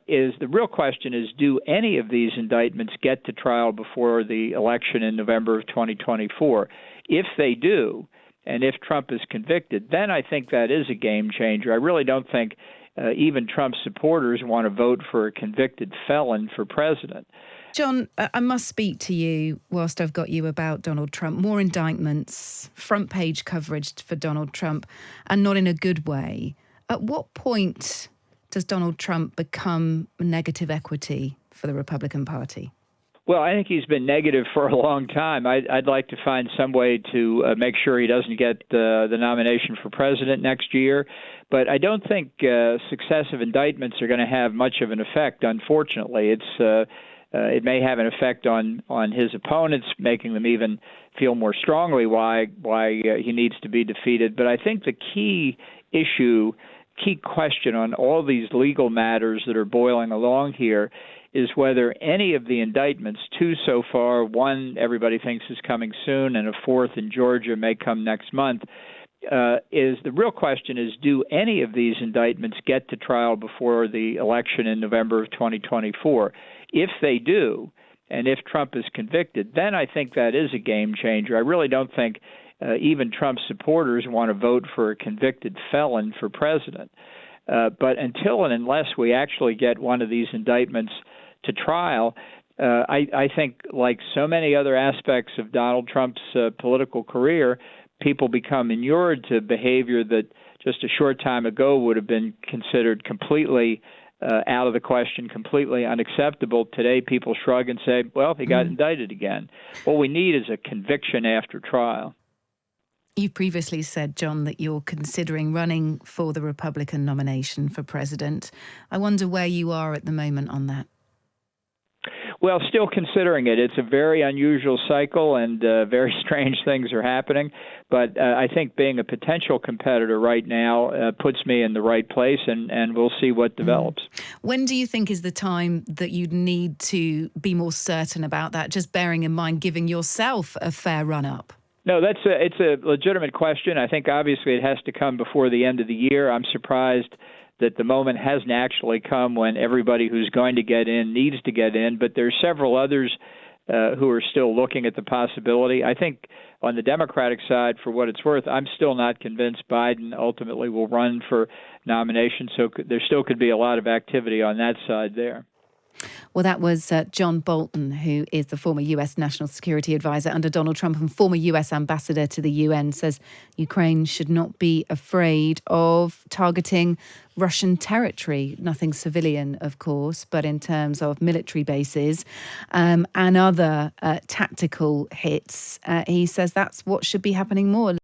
is the real question is, do any of these indictments get to trial before the election in November of 2024? If they do, and if Trump is convicted, then I think that is a game changer. I really don't think even Trump's supporters want to vote for a convicted felon for president. John, I must speak to you whilst I've got you about Donald Trump. More indictments, front page coverage for Donald Trump, and not in a good way. At what point does Donald Trump become negative equity for the Republican Party? Well, I think he's been negative for a long time. I'd like to find some way to make sure he doesn't get the nomination for president next year. But I don't think successive indictments are going to have much of an effect, unfortunately. It may have an effect on his opponents, making them even feel more strongly why he needs to be defeated. But I think the key question on all these legal matters that are boiling along here is whether any of the indictments, two so far, one everybody thinks is coming soon, and a fourth in Georgia may come next month, is the real question is, do any of these indictments get to trial before the election in November of 2024? If they do, and if Trump is convicted, then I think that is a game changer. I really don't think even Trump's supporters want to vote for a convicted felon for president. But until and unless we actually get one of these indictments to trial, I think, like so many other aspects of Donald Trump's political career, people become inured to behavior that just a short time ago would have been considered completely out of the question, completely unacceptable. Today, people shrug and say, well, he got indicted again. What we need is a conviction after trial. You've previously said, John, that you're considering running for the Republican nomination for president. I wonder where you are at the moment on that. Well, still considering it. It's a very unusual cycle, and very strange things are happening. But I think being a potential competitor right now puts me in the right place, and we'll see what develops. When do you think is the time that you'd need to be more certain about that, just bearing in mind giving yourself a fair run-up? No, it's a legitimate question. I think obviously it has to come before the end of the year. I'm surprised that the moment hasn't actually come when everybody who's going to get in needs to get in, but there's several others who are still looking at the possibility. I think on the Democratic side, for what it's worth, I'm still not convinced Biden ultimately will run for nomination, so there still could be a lot of activity on that side there. Well, that was John Bolton, who is the former US National Security Advisor under Donald Trump and former US Ambassador to the UN, says Ukraine should not be afraid of targeting Russian territory. Nothing civilian, of course, but in terms of military bases and other tactical hits, he says that's what should be happening more.